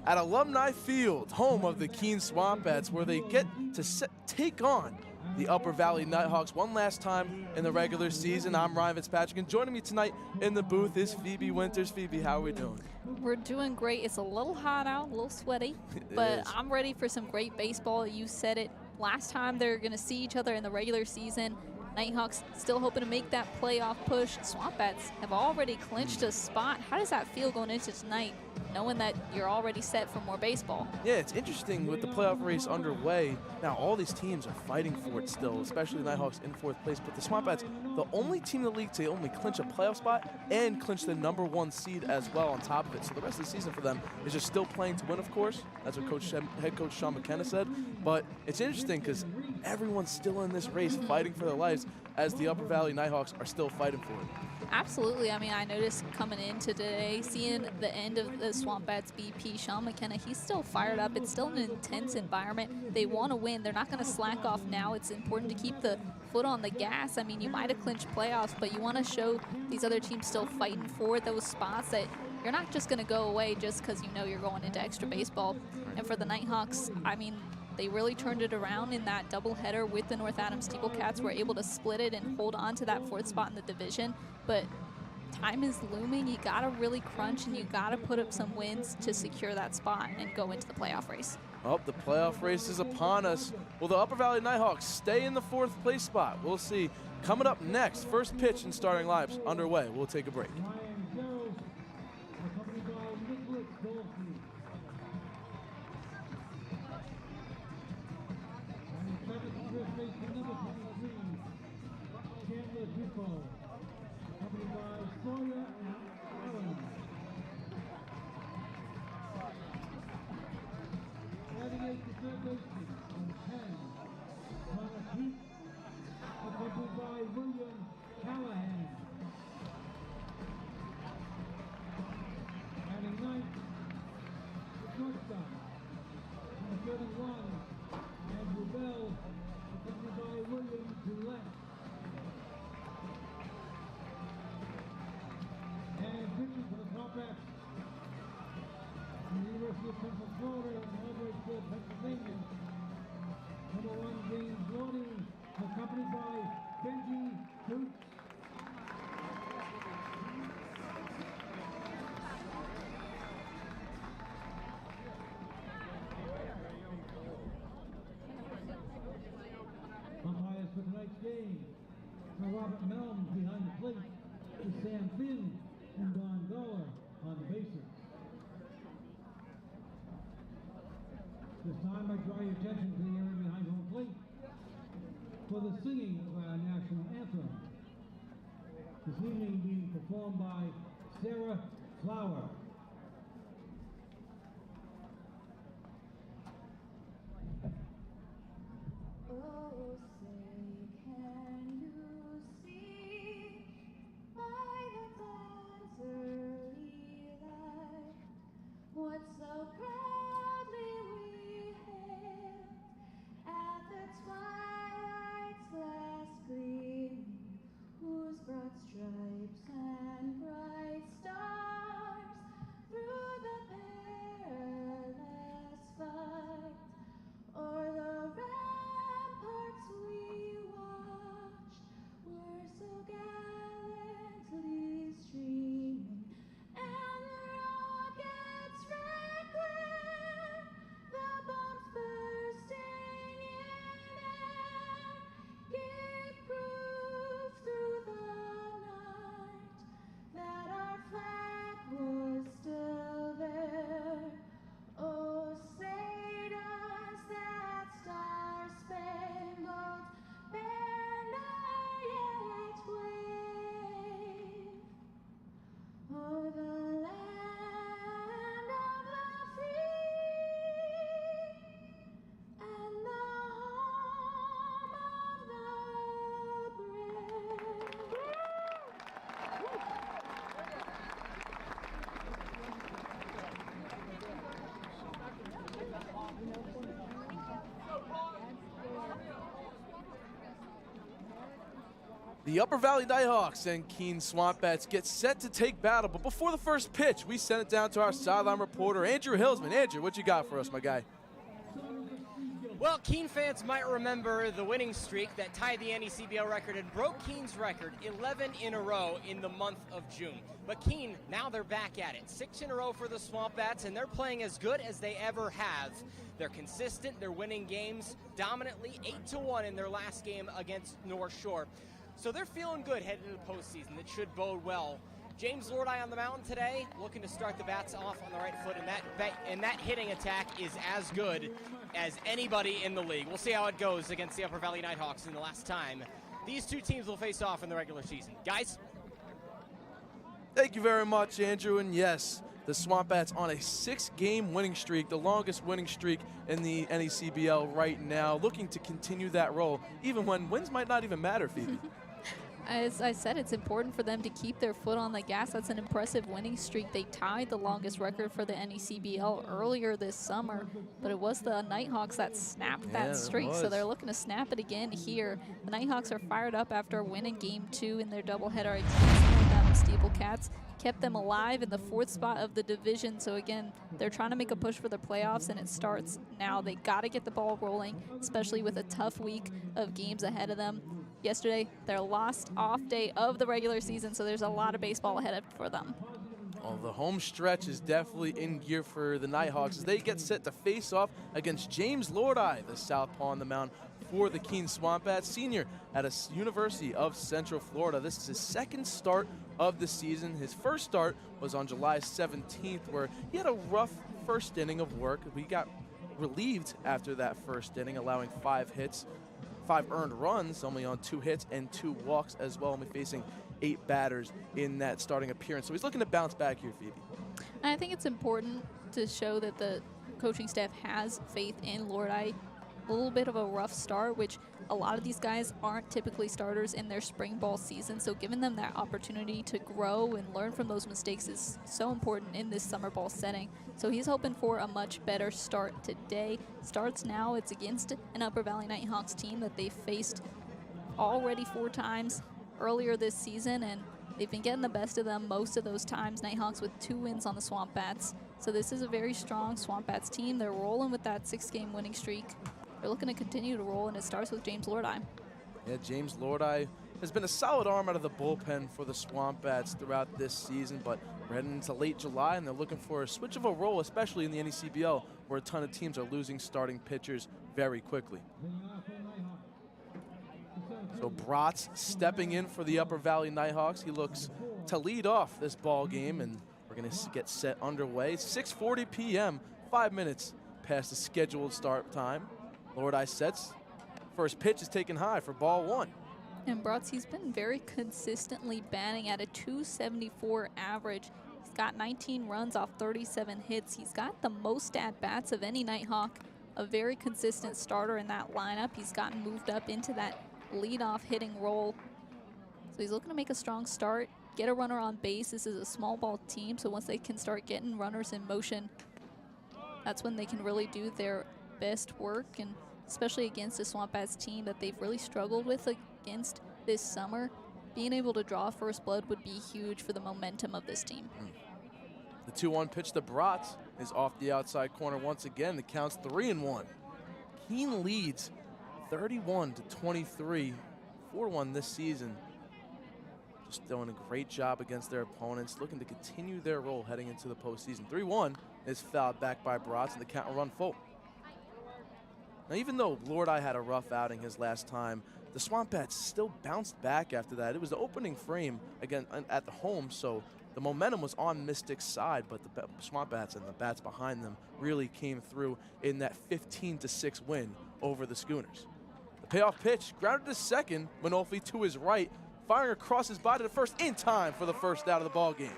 at Alumni Field, home of the Keene SwampBats, where they get to take on the Upper Valley Nighthawks one last time in the regular season. I'm Ryan Fitzpatrick, and joining me tonight in the booth is Phoebe Winters. Phoebe, how are we doing? We're doing great. It's a little hot out, a little sweaty, but I'm ready for some great baseball. You said it last time, they're going to see each other in the regular season. Nighthawks still hoping to make that playoff push. SwampBats have already clinched a spot. How does that feel going into tonight, knowing that you're already set for more baseball? Yeah, it's interesting with the playoff race underway. Now, all these teams are fighting for it still, especially the Nighthawks in 4th place. But the SwampBats, the only team in the league to only clinch a playoff spot and clinch the #1 seed as well on top of it. So the rest of the season for them is just still playing to win, of course. That's what head coach Sean McKenna said. But it's interesting because everyone's still in this race fighting for their lives, as the Upper Valley Nighthawks are still fighting for it. Absolutely. I mean, I noticed coming into today, seeing the end of the SwampBats BP, Sean McKenna, he's still fired up. It's still an intense environment. They want to win. They're not going to slack off now. It's important to keep the foot on the gas. I mean, you might have clinched playoffs, but you want to show these other teams still fighting for those spots, that you're not just going to go away just because you know you're going into extra baseball. And for the Nighthawks, I mean, they really turned it around in that doubleheader with the North Adams Steeplecats. Were able to split it and hold on to that 4th spot in the division. But time is looming. You got to really crunch, and you got to put up some wins to secure that spot and go into the playoff race. Oh, the playoff race is upon us. Will the Upper Valley Nighthawks stay in the 4th place spot? We'll see. Coming up next, first pitch and starting lives underway. We'll take a break. Umpires for tonight's game are Robert Melms behind the plate, with Sam Finn and Don Goller on the bases. This time I draw your attention to the area behind home plate for the singing of our national anthem. This evening being performed by Sarah Flower. Oh, say, can you see by the dawn's early light what so proudly we hailed at the twilight's last gleaming, whose broad stripes and bright stars The Upper Valley Nighthawks and Keene SwampBats get set to take battle, but before the first pitch, we send it down to our sideline reporter, Andrew Hillsman. Andrew, what you got for us, my guy? Well, Keene fans might remember the winning streak that tied the NECBL record and broke Keene's record 11 in a row in the month of June. But Keene, now they're back at it. 6 in a row for the SwampBats, and they're playing as good as they ever have. They're consistent, they're winning games dominantly, 8-1 in their last game against North Shore. So they're feeling good heading into the postseason. That should bode well. James Lordeye on the mountain today, looking to start the bats off on the right foot, and that hitting attack is as good as anybody in the league. We'll see how it goes against the Upper Valley Nighthawks in the last time these two teams will face off in the regular season. Guys? Thank you very much, Andrew. And yes, the SwampBats on a 6-game winning streak, the longest winning streak in the NECBL right now, looking to continue that role, even when wins might not even matter, Phoebe. As I said, it's important for them to keep their foot on the gas. That's an impressive winning streak. They tied the longest record for the NECBL earlier this summer, but it was the Nighthawks that snapped that streak, so they're looking to snap it again here. The Nighthawks are fired up after winning Game 2 in their doubleheader against the Steeplecats. Kept them alive in the 4th spot of the division, so again, they're trying to make a push for the playoffs, and it starts now. They got to get the ball rolling, especially with a tough week of games ahead of them. Yesterday, their last off day of the regular season, so there's a lot of baseball ahead for them. Well, the home stretch is definitely in gear for the Nighthawks as they get set to face off against James Lordeye, the southpaw on the mound for the Keene SwampBats, senior at a University of Central Florida. This is his 2nd start of the season. His first start was on July 17th, where he had a rough first inning of work. He got relieved after that first inning, allowing 5 hits. 5 earned runs, only on 2 hits and 2 walks as well, only facing 8 batters in that starting appearance. So he's looking to bounce back here, Phoebe. I think it's important to show that the coaching staff has faith in Lordeye. A little bit of a rough start, which a lot of these guys aren't typically starters in their spring ball season, so giving them that opportunity to grow and learn from those mistakes is so important in this summer ball setting. So he's hoping for a much better start today. Starts now. It's against an Upper Valley Nighthawks team that they faced already 4 times earlier this season, and they've been getting the best of them most of those times. Nighthawks with 2 wins on the SwampBats. So this is a very strong SwampBats team. They're rolling with that 6-game winning streak. They're looking to continue to roll, and it starts with James Lordeye. Yeah, James Lordeye has been a solid arm out of the bullpen for the SwampBats throughout this season, but we're heading into late July, and they're looking for a switch of a role, especially in the NECBL, where a ton of teams are losing starting pitchers very quickly. So Bratz stepping in for the Upper Valley Nighthawks. He looks to lead off this ball game, and we're going to get set underway. 6:40 p.m., 5 minutes past the scheduled start time. Lordeye sets. First pitch is taken high for ball 1. And Bratz, he's been very consistently batting at a .274 average. He's got 19 runs off 37 hits. He's got the most at-bats of any Nighthawk. A very consistent starter in that lineup. He's gotten moved up into that leadoff hitting role. So he's looking to make a strong start, get a runner on base. This is a small ball team, so once they can start getting runners in motion, that's when they can really do their best work, and especially against a SwampBats team that they've really struggled with against this summer. Being able to draw first blood would be huge for the momentum of this team. The 2-1 pitch to Bratz is off the outside corner once again. The count's 3-1. Keene leads 31-23, 4-1 this season. Just doing a great job against their opponents, looking to continue their role heading into the postseason. 3-1 is fouled back by Bratz, and the count will run full. Now, even though Lordeye had a rough outing his last time, the SwampBats still bounced back after that. It was the opening frame again at the home, so the momentum was on Mystic's side, but the SwampBats and the bats behind them really came through in that 15-6 win over the Schooners. The payoff pitch grounded to second. Manolfi to his right, firing across his body to first in time for the first out of the ball game.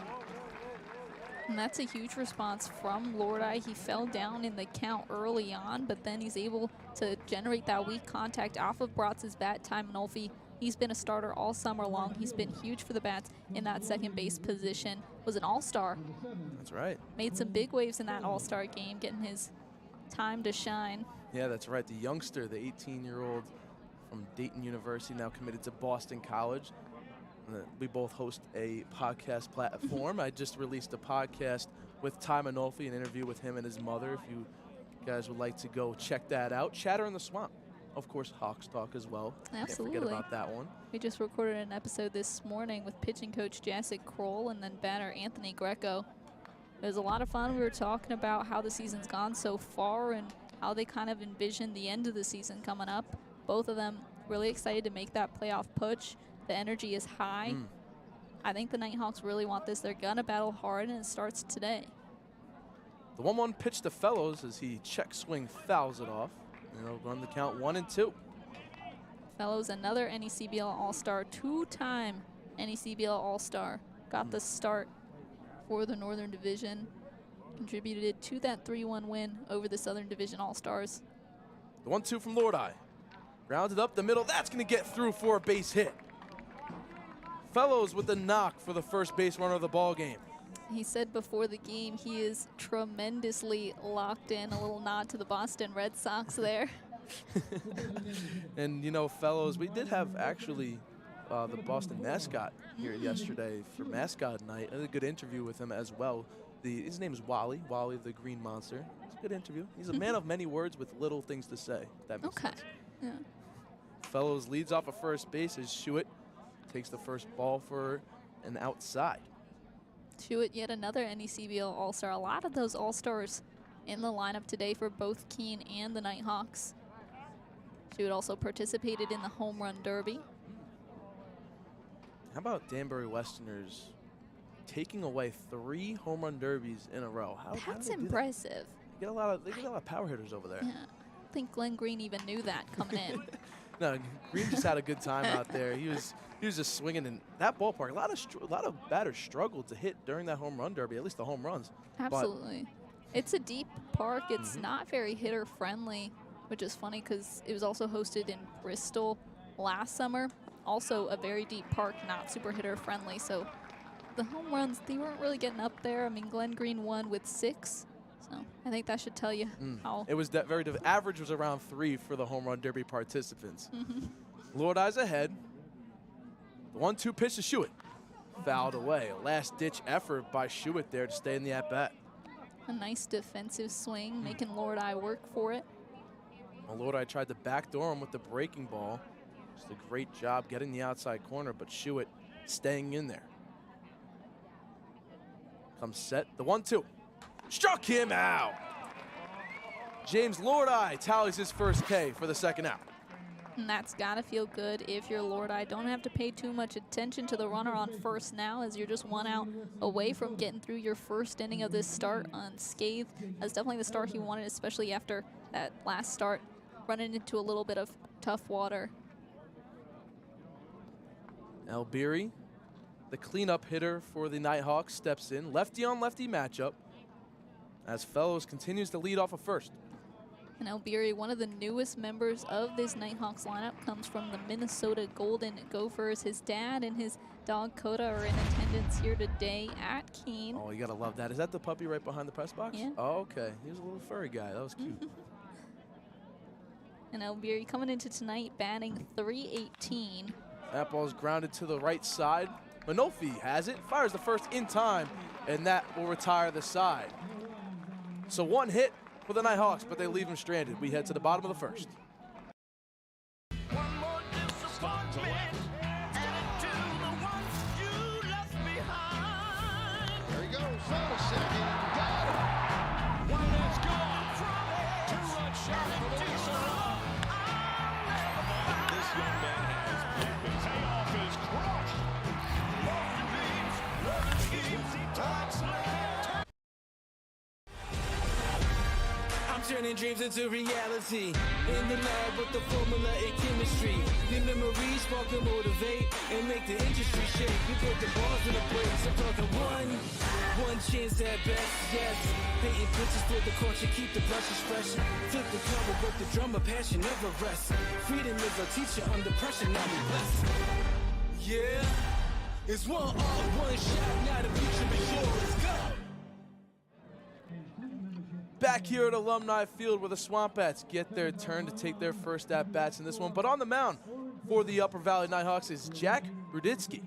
And that's a huge response from Lordeye. He fell down in the count early on, but then he's able to generate that weak contact off of Bratz's bat. Ty Manolfi, he's been a starter all summer long. He's been huge for the Bats in that second base position. Was an all-star. That's right. Made some big waves in that all-star game, getting his time to shine. Yeah, that's right. The youngster, the 18-year-old from Dayton University, now committed to Boston College. We both host a podcast platform. I just released a podcast with Ty Manolfi, an interview with him and his mother. If you guys would like to go check that out. Chatter in the Swamp. Of course, Hawks Talk as well. Absolutely. Can't forget about that one. We just recorded an episode this morning with pitching coach Jacek Kroll and then batter Anthony Greco. It was a lot of fun. We were talking about how the season's gone so far and how they kind of envision the end of the season coming up. Both of them really excited to make that playoff push. The energy is high. I think the Nighthawks really want this. They're going to battle hard, and it starts today. The 1-1 pitch to Fellows as he check swing fouls it off. And they'll run the count 1-2. Fellows, another NECBL All-Star, two-time NECBL All-Star. Got the start for the Northern Division. Contributed to that 3-1 win over the Southern Division All-Stars. The 1-2 from Lordeye. Grounded up the middle. That's going to get through for a base hit. Fellows with the knock for the first base runner of the ball game. He said before the game he is tremendously locked in. A little nod to the Boston Red Sox there. And, you know, Fellows, we did have actually the Boston mascot here yesterday for mascot night. I had a good interview with him as well. His name is Wally the Green Monster. It's a good interview. He's a man of many words with little things to say. That makes sense. Yeah. Fellows leads off of first base as Shuett takes the first ball for an outside. Shuett, yet another NECBL All-Star. A lot of those All-Stars in the lineup today for both Keene and the Nighthawks. Shuett also participated in the Home Run Derby. How about Danbury Westerners taking away 3 home run derbies in a row? How That's do they do that? impressive. They get a lot of power hitters over there. Yeah. I think Glenn Green even knew that coming in. No, Green just had a good time out there. He was just swinging in that ballpark. A lot of batters struggled to hit during that home run derby, at least the home runs. Absolutely. It's a deep park. It's not very hitter friendly, which is funny because it was also hosted in Bristol last summer. Also a very deep park, not super hitter friendly. So the home runs, they weren't really getting up there. I mean, Glenn Green won with 6. So I think that should tell you how. It was very average was around 3 for the home run derby participants. Lordeye's ahead. The 1-2 pitch to Shuett. Fouled away. A last-ditch effort by Shuett there to stay in the at-bat. A nice defensive swing, making Lordeye work for it. Well, Lordeye tried to backdoor him with the breaking ball. Just a great job getting the outside corner, but Shuett staying in there. Comes set. The 1-2. Struck him out. James Lordeye tallies his first K for the second out. And that's got to feel good if you're Lordeye. Don't have to pay too much attention to the runner on first now, as you're just 1 out away from getting through your first inning of this start unscathed. That's definitely the start he wanted, especially after that last start, running into a little bit of tough water. Albiri, the cleanup hitter for the Nighthawks, steps in. Lefty on lefty matchup as Fellows continues to lead off of first. And Albiri, one of the newest members of this Nighthawks lineup, comes from the Minnesota Golden Gophers. His dad and his dog Coda are in attendance here today at Keene. Oh, you gotta love that. Is that the puppy right behind the press box? Yeah. Oh, okay. He was a little furry guy. That was cute. And Albiri coming into tonight batting .318. That ball's grounded to the right side. Manolfi has it, fires the first in time, and that will retire the side. So 1 hit for the Nighthawks, but they leave him stranded. We head to the bottom of the first. One more disappointment, added to the ones you left behind. There he goes, on second, got him. One that's gone from it. 2-run shot for the Lisa. This young man has big. The payoff is crushed. Love your dreams, love the schemes, he talks like. Turning dreams into reality. In the lab with the formula and chemistry. The memories spark and motivate and make the industry shake. We put the balls in the brakes. I'm talking one chance at best, yes. Painting pictures for the culture, keep the brushes fresh. Flip the cover with the drummer, passion never rests. Freedom is a teacher under pressure, now we blessed. Yeah, it's one all, one shot, now the future is yours. Let's go. Back here at Alumni Field where the SwampBats get their turn to take their first at-bats in this one. But on the mound for the Upper Valley Nighthawks is Jack Ruditsky.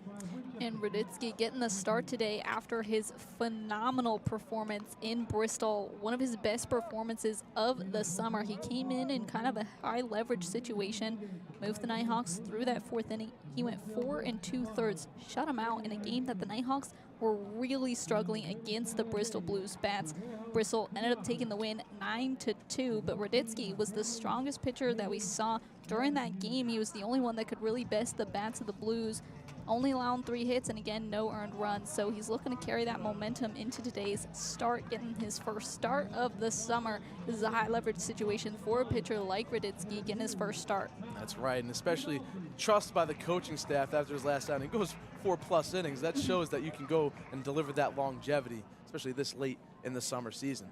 And Raditsky getting the start today after his phenomenal performance in Bristol. One of his best performances of the summer. He came in kind of a high leverage situation, moved the Nighthawks through that fourth inning. He went 4 2/3, shut him out in a game that the Nighthawks were really struggling against the Bristol Blues bats. Bristol ended up taking the win 9-2, but Raditsky was the strongest pitcher that we saw during that game. He was the only one that could really best the bats of the Blues, only allowing 3 hits and again no earned runs. So he's looking to carry that momentum into today's start, getting his first start of the summer. This is a high leverage situation for a pitcher like Raditsky getting his first start. That's right, and especially trusted by the coaching staff after his last outing. He goes 4+ innings. That shows that you can go and deliver that longevity, especially this late in the summer season.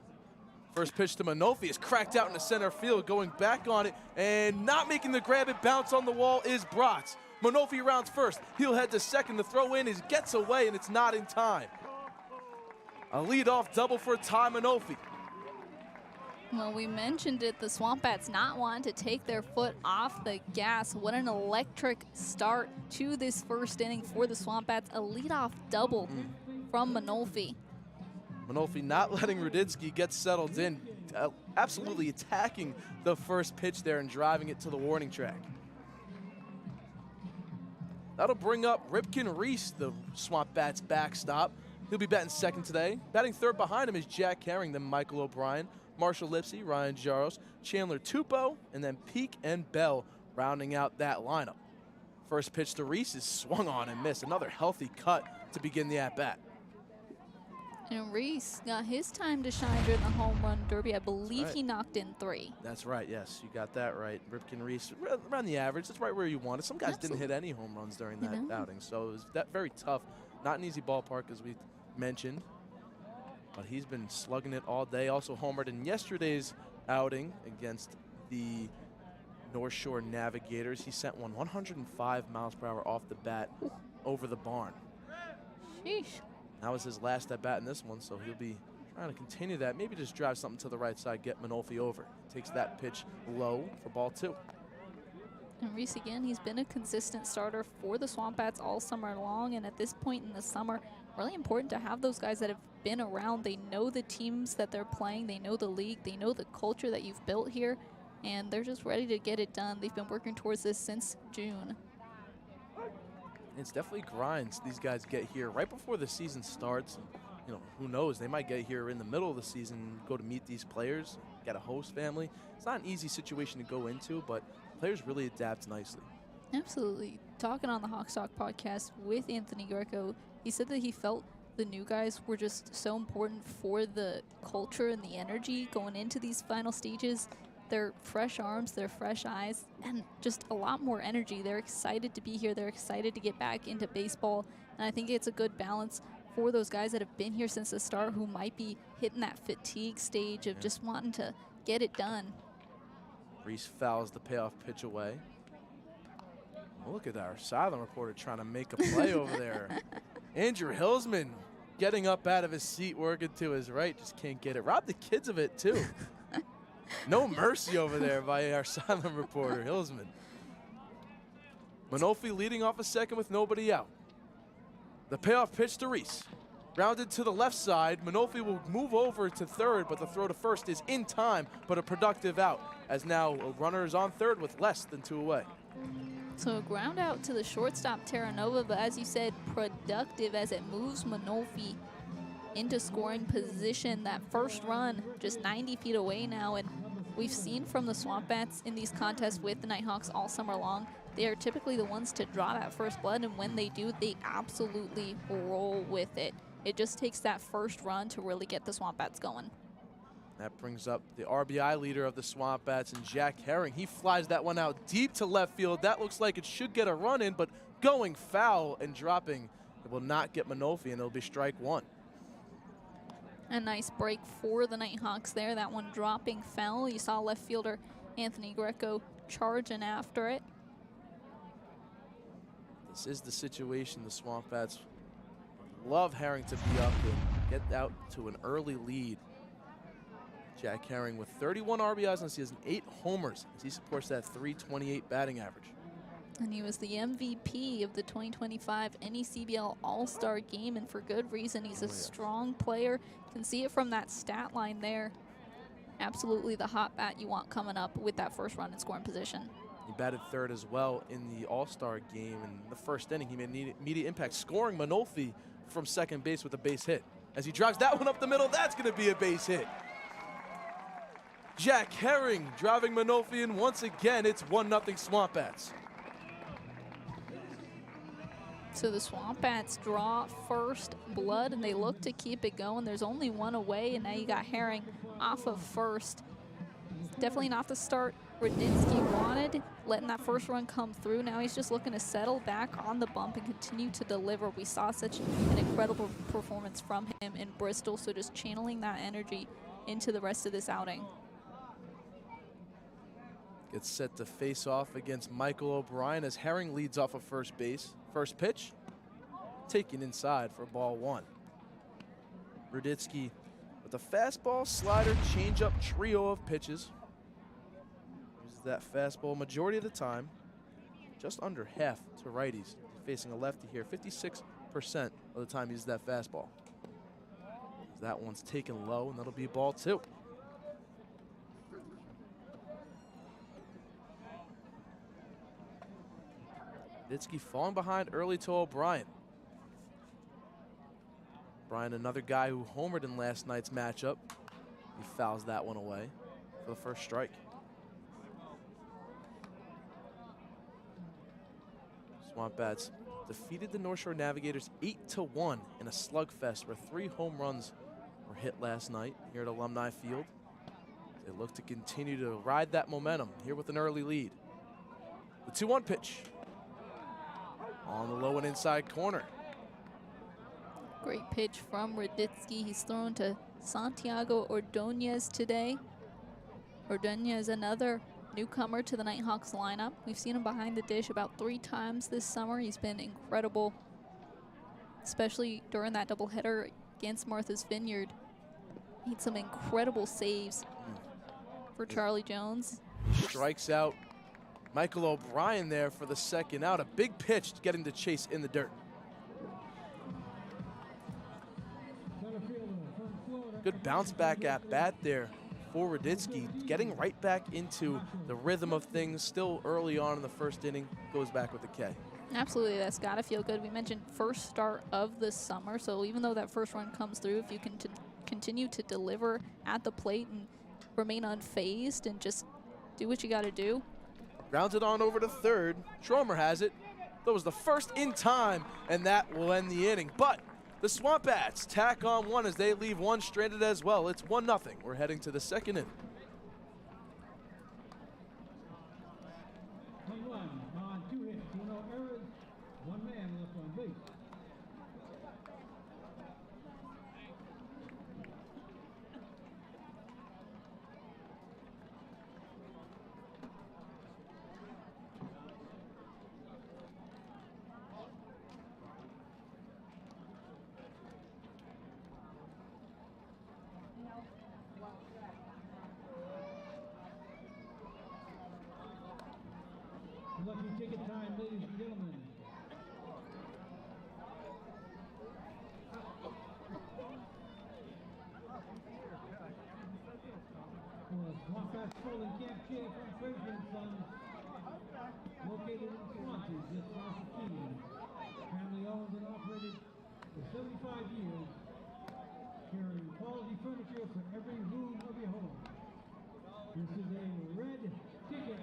First pitch to Manofi is cracked out into center field, going back on it, and not making the grab it bounce on the wall is Bratz. Manofi rounds first. He'll head to second. The throw in gets away, and it's not in time. A leadoff double for Ty Manofi. Well, we mentioned it, the SwampBats not wanting to take their foot off the gas. What an electric start to this first inning for the SwampBats. A leadoff double from Manofi. Manofi not letting Raditsky get settled in, absolutely attacking the first pitch there and driving it to the warning track. That'll bring up Ripken Reese, the SwampBats backstop. He'll be batting second today. Batting third behind him is Jack Herring, then Michael O'Brien, Marshall Lipsy, Ryan Jaros, Chandler Tupou, and then Peak and Bell rounding out that lineup. First pitch to Reese is swung on and missed. Another healthy cut to begin the at-bat. And Reese got his time to shine during the home run derby. I believe right. He knocked in 3. That's right, yes, you got that right. Ripken Reese, around the average, that's right where you want it. Some guys didn't hit any home runs during that outing, so it was very tough. Not an easy ballpark, as we mentioned, but he's been slugging it all day. Also homered in yesterday's outing against the North Shore Navigators. He sent one 105 miles per hour off the bat over the barn. Sheesh. That was his last at bat in this one, so he'll be trying to continue that. Maybe just drive something to the right side, get Manofi over. Takes that pitch low for ball 2. And Reese, again, he's been a consistent starter for the SwampBats all summer long, and at this point in the summer, really important to have those guys that have been around. They know the teams that they're playing, they know the league, they know the culture that you've built here, and they're just ready to get it done. They've been working towards this since June. It's definitely grinds these guys get here right before the season starts. And, who knows, they might get here in the middle of the season, go to meet these players, get a host family. It's not an easy situation to go into, but players really adapt nicely. Absolutely. Talking on the Hawks Talk podcast with Anthony Greco, he said that he felt the new guys were just so important for the culture and the energy going into these final stages. They're fresh arms, they're fresh eyes, and just a lot more energy. They're excited to be here. They're excited to get back into baseball. And I think it's a good balance for those guys that have been here since the start who might be hitting that fatigue stage of just wanting to get it done. Reese fouls the payoff pitch away. Look at our sideline reporter trying to make a play over there. Andrew Hillsman getting up out of his seat, working to his right, just can't get it. Robbed the kids of it, too. No mercy over there by our silent reporter, Hillsman. Manofi leading off a second with nobody out. The payoff pitch to Reese. Rounded to the left side. Manofi will move over to third, but the throw to first is in time, but a productive out, as now a runner is on third with less than 2 away. So a ground out to the shortstop, Terranova, but as you said, productive as it moves Manofi into scoring position. That first run just 90 feet away now, and we've seen from the SwampBats in these contests with the Nighthawks all summer long, they are typically the ones to draw that first blood, and when they do, they absolutely roll with it. It just takes that first run to really get the SwampBats going. That brings up the RBI leader of the SwampBats, and Jack Herring. He flies that one out deep to left field. That looks like it should get a run in, but going foul and dropping, it will not get Manofi, and it'll be strike 1. A nice break for the Nighthawks there. That one dropping foul. You saw left fielder Anthony Greco charging after it. This is the situation the SwampBats love Herring to be up and get out to an early lead. Jack Herring with 31 RBIs on the season, 8 homers, as he supports that .328 batting average. And he was the MVP of the 2025 NECBL All-Star Game, and for good reason. He's a strong player. You can see it from that stat line there. Absolutely the hot bat you want coming up with that first run in scoring position. He batted third as well in the All-Star Game. In the first inning, he made immediate impact, scoring Manolfi from second base with a base hit. As he drives that one up the middle, that's going to be a base hit. Jack Herring driving Manolfi in once again. It's 1-0 SwampBats. So the SwampBats draw first blood, and they look to keep it going. There's only one away, and now you got Herring off of first. Definitely not the start Radinski wanted, letting that first run come through. Now he's just looking to settle back on the bump and continue to deliver. We saw such an incredible performance from him in Bristol, so just channeling that energy into the rest of this outing. Gets set to face off against Michael O'Brien as Herring leads off of first base. First pitch, taken inside for ball one. Raditsky with a fastball, slider, changeup trio of pitches. Uses that fastball majority of the time, just under half to righties. Facing a lefty here, 56% of the time he uses that fastball. That one's taken low, and that'll be ball two. Raditsky falling behind early to O'Brien. O'Brien, another guy who homered in last night's matchup. He fouls that one away for the first strike. SwampBats defeated the North Shore Navigators 8-1 in a slugfest where 3 home runs were hit last night here at Alumni Field. They look to continue to ride that momentum here with an early lead. The 2-1 pitch. On the low and inside corner. Great pitch from Raditsky. He's thrown to Santiago Ordonez today. Ordonez, another newcomer to the Nighthawks lineup. We've seen him behind the dish about 3 times this summer. He's been incredible, especially during that doubleheader against Martha's Vineyard. Made some incredible saves for Charlie Jones. Strikes out Michael O'Brien there for the second out. A big pitch getting to Chase in the dirt. Good bounce back at bat there for Raditsky. Getting right back into the rhythm of things. Still early on in the first inning. Goes back with the K. Absolutely, that's got to feel good. We mentioned first start of the summer, so even though that first run comes through, if you can continue to deliver at the plate and remain unfazed and just do what you got to do. Grounds it on over to third. Schromer has it. That was the first in time, and that will end the inning. But the SwampBats tack on one as they leave one stranded as well. It's 1-0. We're heading to the second inning. 1-1 on 2 hits, 2 errors, 1 man left on base. Lucky ticket time, ladies and gentlemen. SwampBats Stolen Camp chair from Fraser & Sons, located in Swansea, just south of Keene. Family owned and operated for 75 years, carrying quality furniture for every room of your home. This is a red ticket.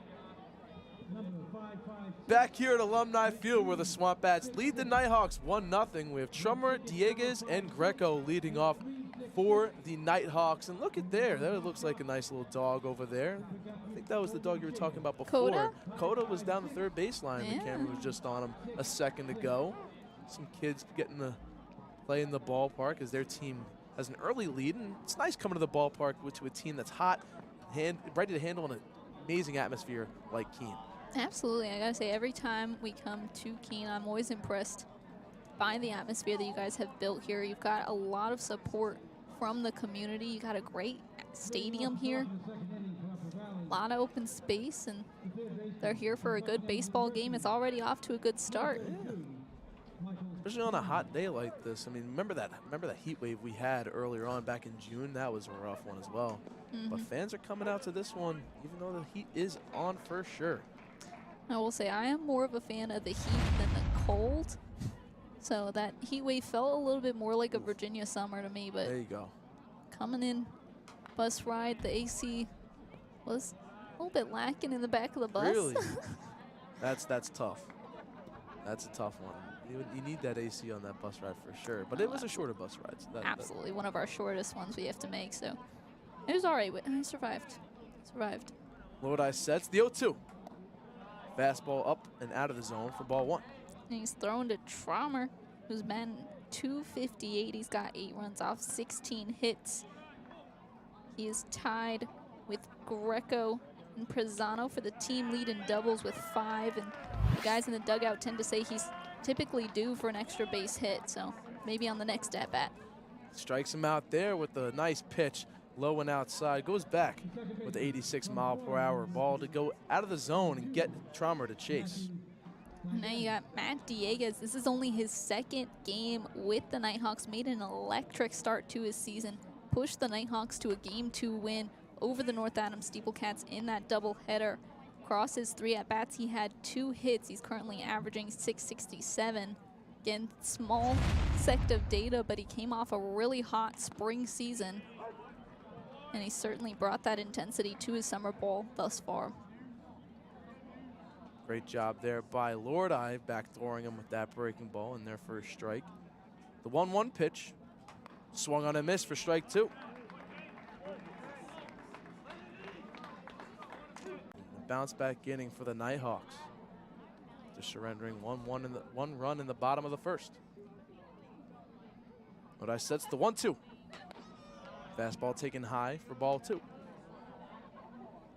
Back here at Alumni Field where the SwampBats lead the Nighthawks 1-0. We have Trummer, Dieguez, and Greco leading off for the Nighthawks. And look at there. That looks like a nice little dog over there. I think that was the dog you were talking about before. Coda? Coda was down the third baseline. Yeah. The camera was just on him a second ago. Some kids getting to play in the ballpark as their team has an early lead. And it's nice coming to the ballpark to a team that's hot, ready to handle an amazing atmosphere like Keene. Absolutely. I gotta say, every time we come to Keene, I'm always impressed by the atmosphere that you guys have built here. You've got a lot of support from the community. You got a great stadium here. A lot of open space, and they're here for a good baseball game. It's already off to a good start. Yeah. Especially on a hot day like this. I mean, remember that heat wave we had earlier on back in June? That was a rough one as well. But fans are coming out to this one, even though the heat is on for sure. I will say I am more of a fan of the heat than the cold. So that heat wave felt a little bit more like a Virginia summer to me, but there you go. coming in, bus ride, the AC was a little bit lacking in the back of the bus. Really? That's tough. That's a tough one. You need that AC on that bus ride for sure. But it was a shorter bus ride. So Absolutely, one of our shortest ones we have to make. So it was all right. I survived. Lodi sets the 0-2. Fastball up and out of the zone for ball 1. And he's thrown to Traumer, who's been 258. He's got 8 runs off 16 hits. He is tied with Greco and Prezano for the team lead in doubles with 5. And the guys in the dugout tend to say he's typically due for an extra base hit. So maybe on the next at-bat. Strikes him out there with a nice pitch. Low and outside. Goes back with the 86-mile-per-hour ball to go out of the zone and get Traumer to chase. Now you got Matt Dieguez. This is only his 2nd game with the Nighthawks. Made an electric start to his season. Pushed the Nighthawks to a Game 2 win over the North Adams Steeplecats in that doubleheader. Across his 3 at-bats, he had 2 hits. He's currently averaging .667. Again, small sect of data, but he came off a really hot spring season. And he certainly brought that intensity to his summer ball thus far. Great job there by Lodi, backdooring him with that breaking ball in their first strike. The 1-1 pitch, swung on and missed for strike 2. Bounce back inning for the Nighthawks. Just surrendering 1 run in the bottom of the first. Lodi sets the 1-2. Fastball taken high for ball 2.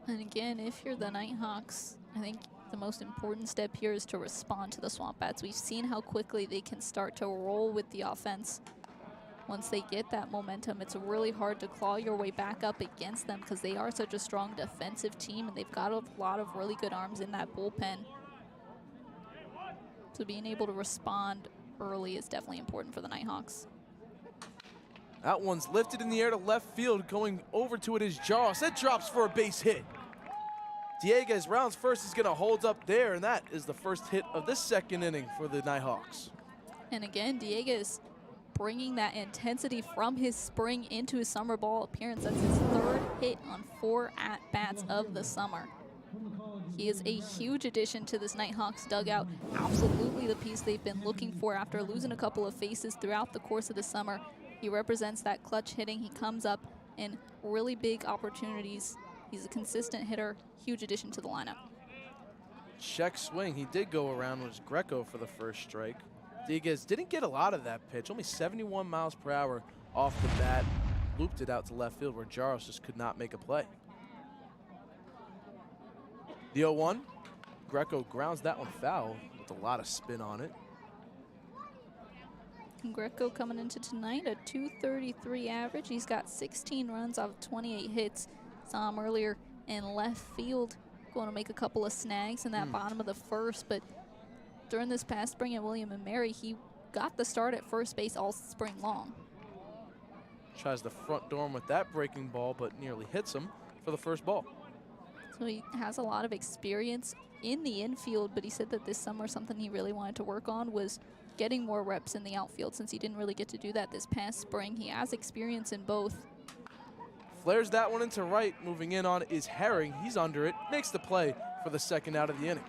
And again, if you're the Nighthawks, I think the most important step here is to respond to the SwampBats. We've seen how quickly they can start to roll with the offense. Once they get that momentum, it's really hard to claw your way back up against them because they are such a strong defensive team and they've got a lot of really good arms in that bullpen. So being able to respond early is definitely important for the Nighthawks. That one's lifted in the air to left field. Going over to it is Jaros. That drops for a base hit. Dieguez rounds first. He's going to hold up there, and that is the first hit of this 2nd inning for the Nighthawks. And again, Dieguez bringing that intensity from his spring into his summer ball appearance. That's his 3rd hit on 4 at-bats of the summer. He is a huge addition to this Nighthawks dugout. Absolutely the piece they've been looking for after losing a couple of faces throughout the course of the summer. He represents that clutch hitting. He comes up in really big opportunities. He's a consistent hitter, huge addition to the lineup. Check swing. He did go around with Greco for the first strike. Dieguez didn't get a lot of that pitch. Only 71 miles per hour off the bat. Looped it out to left field where Jaros just could not make a play. The 0-1. Greco grounds that one foul with a lot of spin on it. Greco coming into tonight, a .233 average. He's got 16 runs off 28 hits. Saw him earlier in left field, going to make a couple of snags in that bottom of the first. But during this past spring at William & Mary, he got the start at first base all spring long. Tries the front dorm with that breaking ball, but nearly hits him for the first ball. So he has a lot of experience in the infield, but he said that this summer something he really wanted to work on was getting more reps in the outfield since he didn't really get to do that this past spring. He has experience in both. Flares that one into right. Moving in on is Herring. He's under it. Makes the play for the 2nd out of the inning.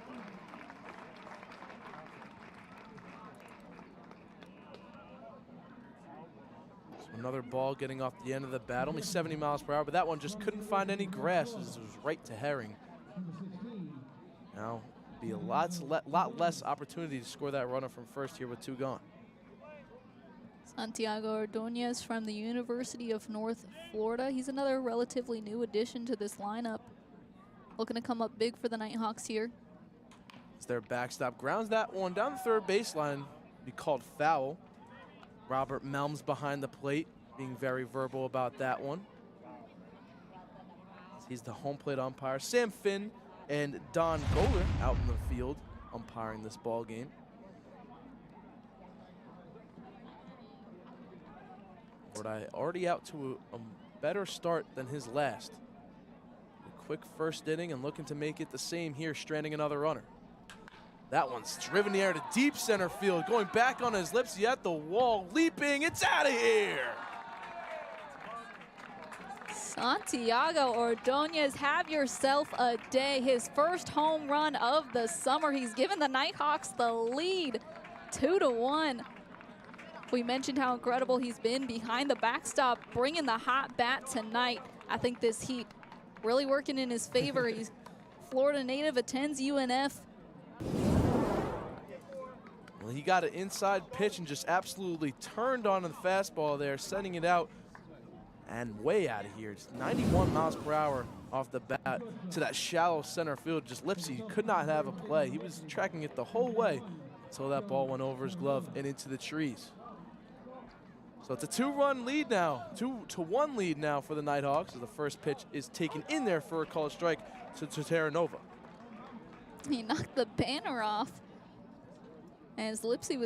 So another ball getting off the end of the bat. Only 70 miles per hour, but that one just couldn't find any grass as it was right to Herring. Now, be a lot less opportunity to score that runner from first here with 2 gone. Santiago Ordonez from the University of North Florida. He's another relatively new addition to this lineup. Looking to come up big for the Nighthawks here. As their backstop grounds that one down the 3rd baseline. Be called foul. Robert Melms behind the plate, being very verbal about that one. He's the home plate umpire. Sam Finn and Don Goller out in the field umpiring this ball game. Fordyce already out to a better start than his last. A quick first inning and looking to make it the same here, stranding another runner. That one's driven in the air to deep center field, going back on his lips, at the wall, leaping, it's out of here! Santiago Ordonez, have yourself a day. His first home run of the summer. He's given the Nighthawks the lead, 2-1. We mentioned how incredible he's been behind the backstop, bringing the hot bat tonight. I think this heat really working in his favor. He's Florida native, attends UNF. Well, he got an inside pitch and just absolutely turned on the fastball there, sending it out and way out of here. It's 91 miles per hour off the bat to that shallow center field. Just Lipsy could not have a play. He was tracking it the whole way until that ball went over his glove and into the trees. So it's a 2-run lead now, 2-1 lead now for the Nighthawks as the first pitch is taken in there for a called strike to Terranova. He knocked the banner off as Lipsy was